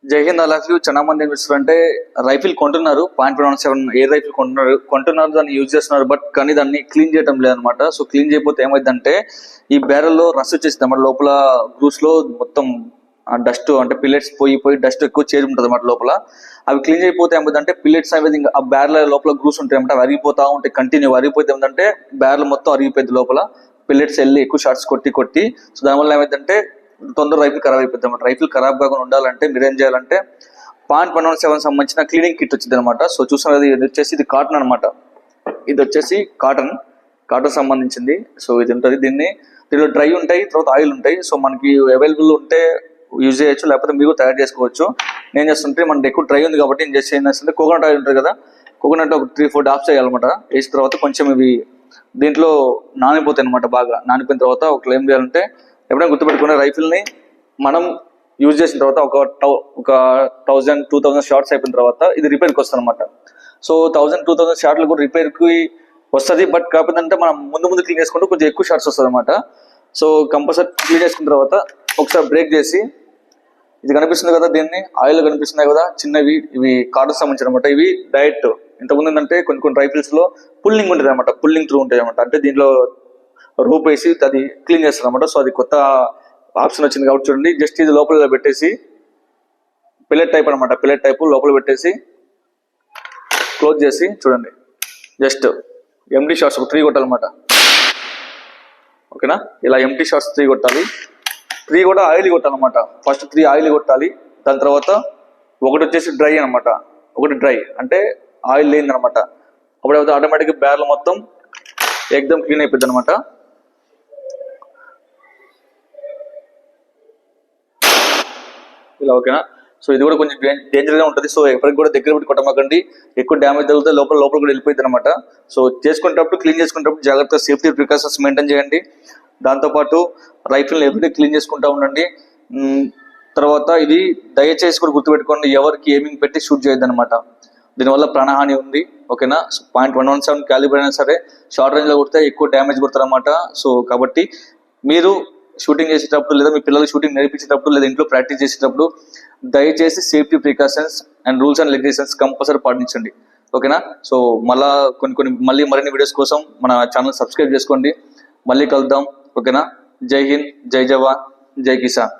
జై హింద్ అలాఫ్ చాలా మంది ఏం చేస్తారంటే రైఫిల్ కొంటున్నారు, .117 ఎయిర్ రైఫిల్ కొంటున్నారు, దాన్ని యూజ్ చేస్తున్నారు. బట్ కానీ దాన్ని క్లీన్ చేయడం లేదనమాట. సో క్లీన్ చేయకపోతే ఏమైందంటే ఈ బ్యారెల్లో రష్ వచ్చేసింది అన్నమాట. లోపల గ్రూస్ లో మొత్తం డస్ట్ అంటే పిల్లెట్స్ పోయి డస్ట్ ఎక్కువ చేరి ఉంటుంది అన్నమాట లోపల. అవి క్లీన్ చేయకపోతే ఏమైందంటే పిల్లెట్స్ అనేది ఆ బ్యారెల లోపల గ్రూస్ ఉంటాయి అన్నమాట. అవి అరిగిపోతా ఉంటాయి, కంటిన్యూ అరిగిపోతే ఏమిటంటే బ్యారెల్ మొత్తం అరిగిపోయింది లోపల. పిల్లెట్స్ వెళ్ళి ఎక్కువ షార్ట్స్ కొట్టి సో దానివల్ల ఏమైందంటే తొందర రైఫిల్ ఖరాబ్ అయిపోతుంది అనమాట. రైఫిల్ ఖరాబ్ కాకుండా ఉండాలంటే మీరేం చేయాలంటే .117 సంబంధించిన క్లీనింగ్ కిట్ వచ్చింది అనమాట. సో చూస్తున్నది ఇది వచ్చేసి ఇది కాటన్ అనమాట. ఇది వచ్చేసి కాటన్ సంబంధించింది. సో ఇది ఉంటుంది. దీనిలో డ్రై ఉంటాయి, తర్వాత ఆయిల్ ఉంటాయి. సో మనకి అవైలబుల్ ఉంటే యూజ్ చేయొచ్చు, లేకపోతే మీరు తయారు చేసుకోవచ్చు. నేను చేస్తుంటే మనకి ఎక్కువ డ్రై ఉంది కాబట్టి నేను చేసి ఏం చేస్తుంటే కోకోనట్ ఆయిల్ ఉంటుంది కదా, కోకోనట్ ఒక 3-4 డ్రాప్స్ చేయాలన్నమాట. వేసిన తర్వాత కొంచెం ఇవి దీంట్లో నానిపోతాయి అనమాట. బాగా నానిపోయిన తర్వాత ఒక ఏం చేయాలంటే ఎప్పుడైనా గుర్తుపెట్టుకునే రైఫిల్ని మనం యూజ్ చేసిన తర్వాత ఒక 1000-2000 షార్ట్స్ అయిపోయిన తర్వాత ఇది రిపేర్కి వస్తుంది అనమాట. సో 1000-2000 షార్ట్లు కూడా రిపేర్కి వస్తుంది. బట్ కాకపోతే అంటే మనం ముందు క్లీన్ చేసుకుంటూ కొంచెం ఎక్కువ షార్ట్స్ వస్తుంది అనమాట. సో కంపల్సరీ క్లీన్ చేసుకున్న తర్వాత ఒకసారి బ్రేక్ చేసి, ఇది కనిపిస్తుంది కదా, దీన్ని ఆయిల్ కనిపిస్తున్నాయి కదా చిన్నవి, ఇవి కాటన్ సంబంధించిన అనమాట. ఇవి డైరెక్ట్ ఇంతకుముందు ఏంటంటే కొన్ని రైఫిల్స్ లో పుల్లింగ్ ఉంటుంది అనమాట, పుల్లింగ్ త్రూ ఉంటుంది అనమాట. అంటే దీంట్లో రూప్ వేసి అది క్లీన్ చేస్తారు అనమాట. సో అది కొత్త ఆప్షన్ వచ్చింది కాబట్టి చూడండి, జస్ట్ ఇది లోపల పెట్టేసి పిల్లెట్ టైప్ అనమాట, పిల్లెట్ టైప్ లోపల పెట్టేసి క్లోజ్ చేసి చూడండి, జస్ట్ ఎంటీ షార్ట్స్ 3 కొట్టాలన్నమాట. ఓకేనా, ఇలా ఎంటీ షార్ట్స్ 3 కొట్టాలి. 3 కూడా ఆయిల్ కొట్టాలన్నమాట. ఫస్ట్ 3 ఆయిల్ కొట్టాలి. దాని తర్వాత ఒకటి వచ్చేసి డ్రై అనమాట. ఒకటి డ్రై అంటే ఆయిల్ లేదనమాట. అప్పుడు ఆటోమేటిక్గా బ్యారెల్ మొత్తం ఎక్దమ్ క్లీన్ అయిపోద్ది అనమాట. ఇలా ఓకేనా. సో ఇది కూడా కొంచెం డేంజర్గా ఉంటుంది. సో ఎప్పటికి కూడా దగ్గర పెట్టి కొట్టమాకండి, ఎక్కువ డ్యామేజ్ తగ్గితే లోపల కూడా వెళ్ళిపోయింది అనమాట. సో చేసుకునేటప్పుడు క్లీన్ చేసుకునేటప్పుడు జాగ్రత్తగా సేఫ్టీ ప్రికాషన్స్ మెయింటైన్ చేయండి. దాంతోపాటు రైఫిల్ని ఎవ్రీడే క్లీన్ చేసుకుంటూ ఉండండి. తర్వాత ఇది దయచేసి కూడా గుర్తుపెట్టుకోండి, ఎవరికి ఎయిమింగ్ పెట్టి షూట్ చేయొద్దు అనమాట. దీనివల్ల ప్రాణహాని ఉంది. ఓకేనా, .117 క్యాలిబర్ అయినా సరే షార్ట్ రేంజ్లో కొడితే ఎక్కువ డ్యామేజ్ కొడతారు అనమాట. సో కాబట్టి మీరు షూటింగ్ చేసేటప్పుడు లేదా మీ పిల్లలు షూటింగ్ నేర్పించేటప్పుడు లేదా ఇంట్లో ప్రాక్టీస్ చేసేటప్పుడు దయచేసి safety precautions and rules and regulations compulsory పాటించండి. ఓకేనా. సో మళ్ళీ మరిన్ని వీడియోస్ కోసం మన ఛానల్ సబ్స్క్రైబ్ చేసుకోండి. మళ్ళీ కలుద్దాం. ఓకేనా. జై హింద్, జై జవాన్, జై కిసాన్.